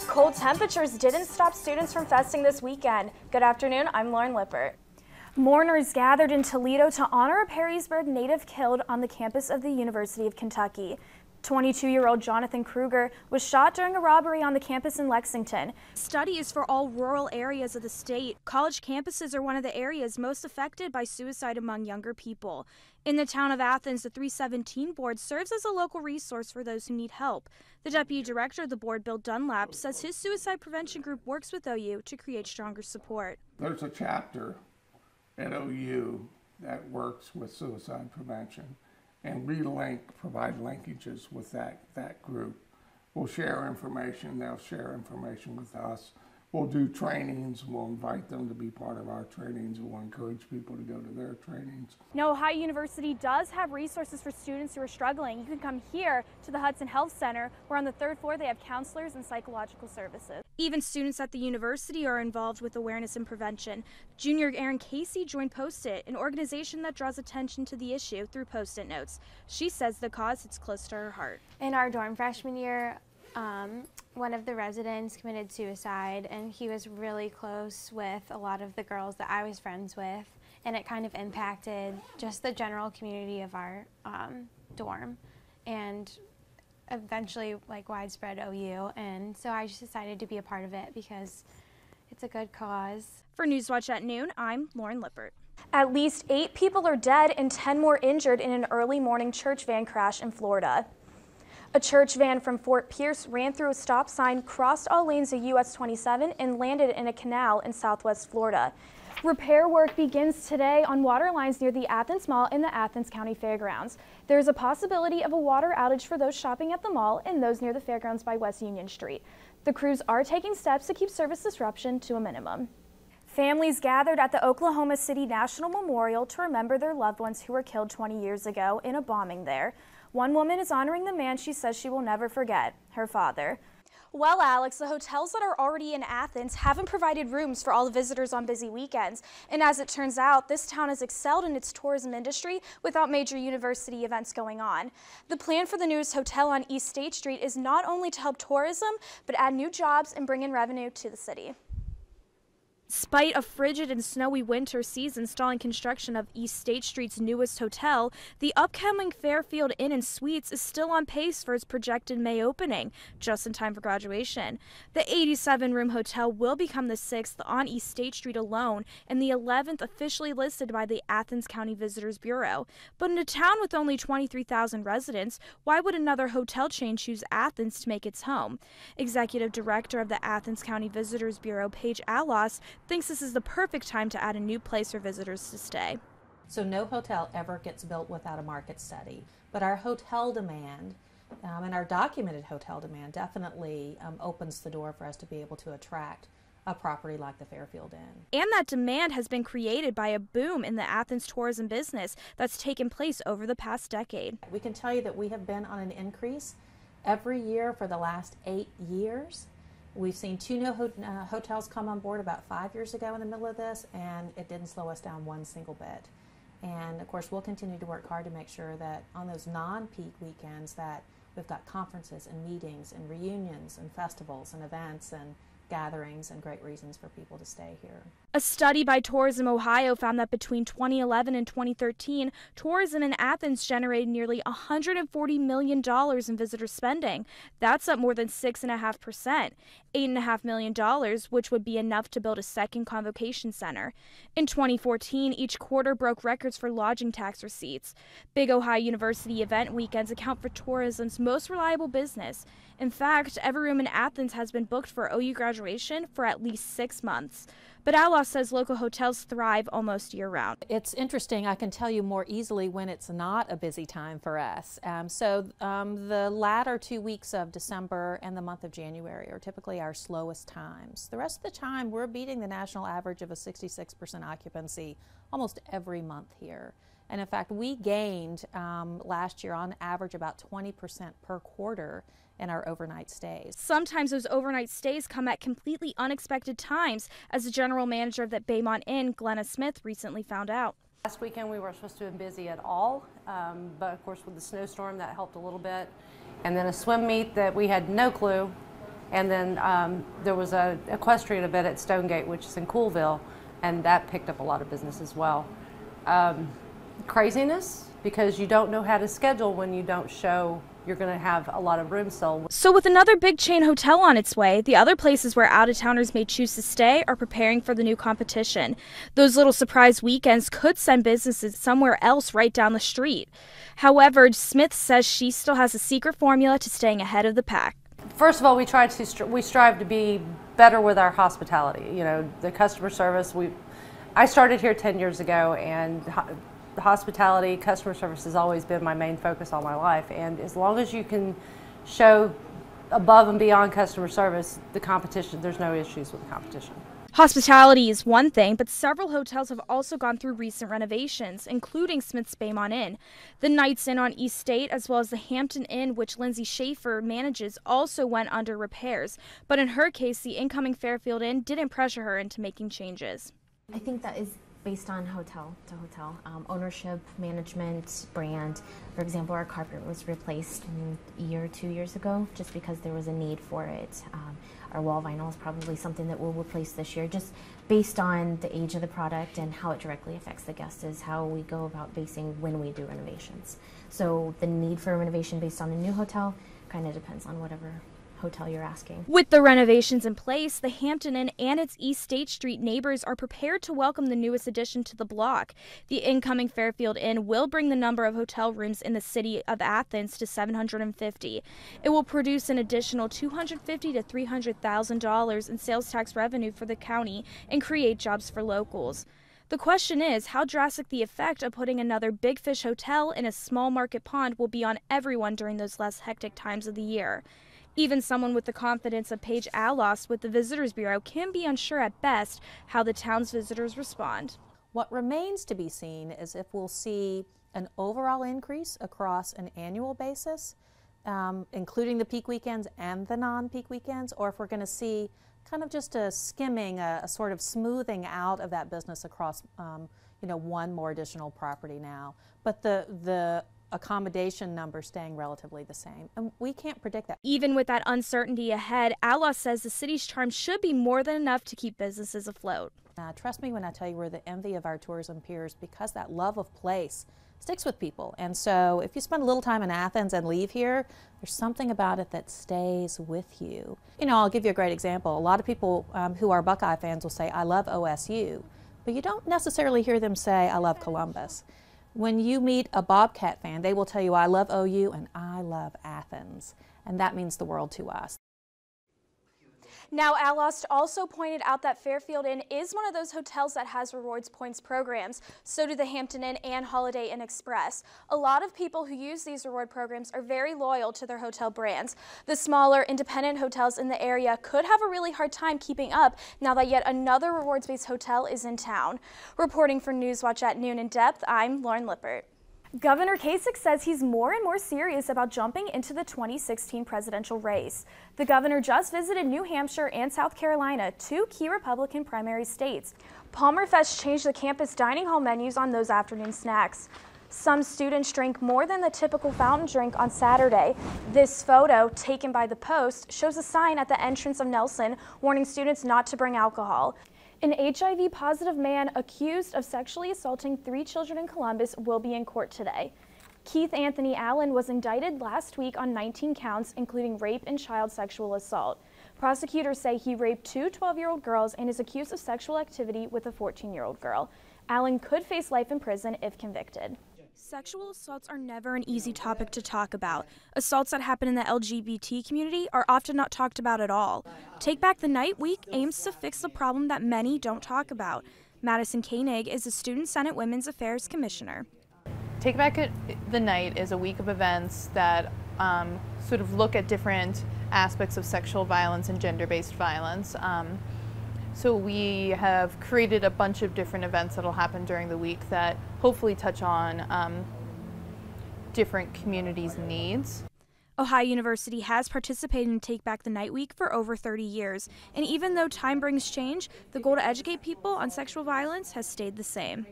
Cold temperatures didn't stop students from festing this weekend. Good afternoon, I'm Lauren Lippert. Mourners gathered in Toledo to honor a Perrysburg native killed on the campus of the University of Kentucky. 22-year-old Jonathan Kruger was shot during a robbery on the campus in Lexington. Study is for all rural areas of the state. College campuses are one of the areas most affected by suicide among younger people. In the town of Athens, the 317 board serves as a local resource for those who need help. The deputy director of the board, Bill Dunlap, says his suicide prevention group works with OU to create stronger support. There's a chapter at OU that works with suicide prevention, and we provide linkages with that group. We'll share information, they'll share information with us. We'll do trainings, we'll invite them to be part of our trainings, we'll encourage people to go to their trainings. Now, Ohio University does have resources for students who are struggling. You can come here to the Hudson Health Center, where on the third floor they have counselors and psychological services. Even students at the university are involved with awareness and prevention. Junior Erin Casey joined Post-it, an organization that draws attention to the issue through Post-it notes. She says the cause hits close to her heart. In our dorm freshman year, one of the residents committed suicide, and he was really close with a lot of the girls that I was friends with, and it kind of impacted just the general community of our dorm, and eventually widespread OU, and so I just decided to be a part of it because it's a good cause. For Newswatch at noon, I'm Lauren Lippert. At least 8 people are dead and 10 more injured in an early morning church van crash in Florida. A church van from Fort Pierce ran through a stop sign, crossed all lanes of US 27, and landed in a canal in southwest Florida. Repair work begins today on water lines near the Athens Mall in the Athens County Fairgrounds. There is a possibility of a water outage for those shopping at the mall and those near the fairgrounds by West Union Street. The crews are taking steps to keep service disruption to a minimum. Families gathered at the Oklahoma City National Memorial to remember their loved ones who were killed 20 years ago in a bombing there. One woman is honoring the man she says she will never forget, her father. Well, Alex, the hotels that are already in Athens haven't provided rooms for all the visitors on busy weekends. And as it turns out, this town has excelled in its tourism industry without major university events going on. The plan for the newest hotel on East State Street is not only to help tourism, but add new jobs and bring in revenue to the city. Despite a frigid and snowy winter season stalling construction of East State Street's newest hotel, the upcoming Fairfield Inn & Suites is still on pace for its projected May opening, just in time for graduation. The 87-room hotel will become the 6th on East State Street alone and the 11th officially listed by the Athens County Visitors Bureau. But in a town with only 23,000 residents, why would another hotel chain choose Athens to make its home? Executive Director of the Athens County Visitors Bureau, Paige Allos, thinks this is the perfect time to add a new place for visitors to stay. So no hotel ever gets built without a market study, but our hotel demand and our documented hotel demand definitely opens the door for us to be able to attract a property like the Fairfield Inn. And that demand has been created by a boom in the Athens tourism business that's taken place over the past decade. We can tell you that we have been on an increase every year for the last 8 years. We've seen 2 new hotels come on board about 5 years ago in the middle of this, and it didn't slow us down one single bit. And of course, we'll continue to work hard to make sure that on those non-peak weekends that we've got conferences and meetings and reunions and festivals and events and gatherings and great reasons for people to stay here. A study by Tourism Ohio found that between 2011 and 2013, tourism in Athens generated nearly $140 million in visitor spending. That's up more than 6.5%, $8.5 million, which would be enough to build a second convocation center. In 2014, each quarter broke records for lodging tax receipts. Big Ohio University event weekends account for tourism's most reliable business. In fact, every room in Athens has been booked for OU graduation for at least 6 months. But Outlaw says local hotels thrive almost year-round. It's interesting. I can tell you more easily when it's not a busy time for us. The latter 2 weeks of December and the month of January are typically our slowest times. The rest of the time, we're beating the national average of a 66% occupancy almost every month here. And in fact, we gained last year on average about 20% per quarter in our overnight stays. Sometimes those overnight stays come at completely unexpected times, as the general manager of the Baymont Inn, Glenna Smith, recently found out. Last weekend we weren't supposed to have been busy at all, but of course with the snowstorm that helped a little bit. And then a swim meet that we had no clue And then there was an equestrian event at Stonegate, which is in Coolville, and that picked up a lot of business as well. Craziness, because you don't know how to schedule when you don't show you're going to have a lot of rooms sold. So with another big chain hotel on its way, the other places where out-of-towners may choose to stay are preparing for the new competition. Those little surprise weekends could send businesses somewhere else right down the street. However, Smith says she still has a secret formula to staying ahead of the pack. First of all, we strive to be better with our hospitality. You know, the customer service. I started here 10 years ago, and hospitality, customer service has always been my main focus all my life. And as long as you can show above and beyond customer service, the competition, there's no issues with the competition. Hospitality is one thing, but several hotels have also gone through recent renovations, including Smith's Baymont Inn. The Knights Inn on East State, as well as the Hampton Inn, which Lindsay Schaefer manages, also went under repairs. But in her case, the incoming Fairfield Inn didn't pressure her into making changes. I think that is based on hotel to hotel. Ownership, management, brand. For example, our carpet was replaced a year or 2 years ago just because there was a need for it. Our wall vinyl is probably something that we'll replace this year, just based on the age of the product and how it directly affects the guests is how we go about basing when we do renovations. So the need for a renovation based on a new hotel kind of depends on whatever hotel you're asking. With the renovations in place, the Hampton Inn and its East State Street neighbors are prepared to welcome the newest addition to the block. The incoming Fairfield Inn will bring the number of hotel rooms in the city of Athens to 750. It will produce an additional $250,000 to $300,000 in sales tax revenue for the county and create jobs for locals. The question is how drastic the effect of putting another big fish hotel in a small market pond will be on everyone during those less hectic times of the year. Even someone with the confidence of Paige Allost with the Visitors Bureau can be unsure at best how the town's visitors respond. What remains to be seen is if we'll see an overall increase across an annual basis, including the peak weekends and the non-peak weekends, or if we're going to see kind of just a skimming, a sort of smoothing out of that business across, one more additional property now. But the accommodation numbers staying relatively the same. And we can't predict that. Even with that uncertainty ahead, Allost says the city's charm should be more than enough to keep businesses afloat. Trust me when I tell you we're the envy of our tourism peers because that love of place sticks with people. And so if you spend a little time in Athens and leave here, there's something about it that stays with you. I'll give you a great example. A lot of people who are Buckeye fans will say, I love OSU, but you don't necessarily hear them say, I love Columbus. When you meet a Bobcat fan, they will tell you, I love OU and I love Athens. And that means the world to us. Now, Allost also pointed out that Fairfield Inn is one of those hotels that has rewards points programs. So do the Hampton Inn and Holiday Inn Express. A lot of people who use these reward programs are very loyal to their hotel brands. The smaller, independent hotels in the area could have a really hard time keeping up now that yet another rewards-based hotel is in town. Reporting for Newswatch at noon in depth, I'm Lauren Lippert. Governor Kasich says he's more and more serious about jumping into the 2016 presidential race. The governor just visited New Hampshire and South Carolina, two key Republican primary states. Palmer Fest changed the campus dining hall menus on those afternoon snacks. Some students drank more than the typical fountain drink on Saturday. This photo, taken by the Post, shows a sign at the entrance of Nelson warning students not to bring alcohol. An HIV-positive man accused of sexually assaulting 3 children in Columbus will be in court today. Keith Anthony Allen was indicted last week on 19 counts, including rape and child sexual assault. Prosecutors say he raped 2 12-year-old girls and is accused of sexual activity with a 14-year-old girl. Allen could face life in prison if convicted. Sexual assaults are never an easy topic to talk about. Assaults that happen in the LGBT community are often not talked about at all. Take Back the Night Week aims to fix the problem that many don't talk about. Madison Koenig is the Student Senate Women's Affairs Commissioner. Take Back the Night is a week of events that sort of look at different aspects of sexual violence and gender-based violence. So we have created a bunch of different events that will happen during the week that hopefully touch on different communities' needs. Ohio University has participated in Take Back the Night Week for over 30 years, and even though time brings change, the goal to educate people on sexual violence has stayed the same.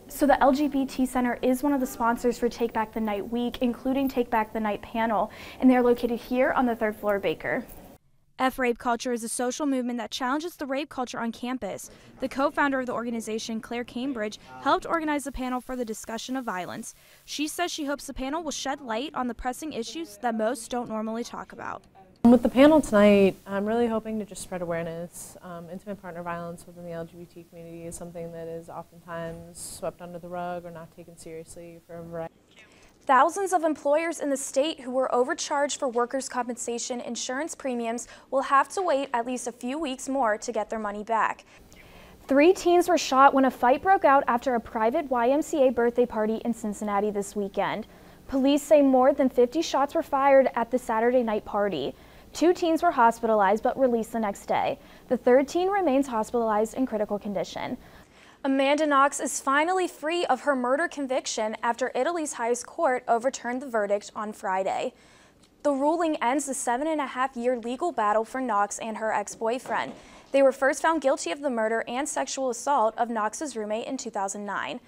So the LGBT Center is one of the sponsors for Take Back the Night Week, including Take Back the Night panel, and they're located here on the 3rd floor of Baker. F-Rape Culture is a social movement that challenges the rape culture on campus. The co-founder of the organization, Claire Cambridge, helped organize the panel for the discussion of violence. She says she hopes the panel will shed light on the pressing issues that most don't normally talk about. With the panel tonight, I'm really hoping to just spread awareness. Intimate partner violence within the LGBT community is something that is oftentimes swept under the rug or not taken seriously for a variety. Thousands of employers in the state who were overcharged for workers' compensation insurance premiums will have to wait at least a few weeks more to get their money back. 3 teens were shot when a fight broke out after a private YMCA birthday party in Cincinnati this weekend. Police say more than 50 shots were fired at the Saturday night party. 2 teens were hospitalized but released the next day. The 3rd teen remains hospitalized in critical condition. Amanda Knox is finally free of her murder conviction after Italy's highest court overturned the verdict on Friday. The ruling ends the 7.5-year legal battle for Knox and her ex-boyfriend. They were first found guilty of the murder and sexual assault of Knox's roommate in 2009.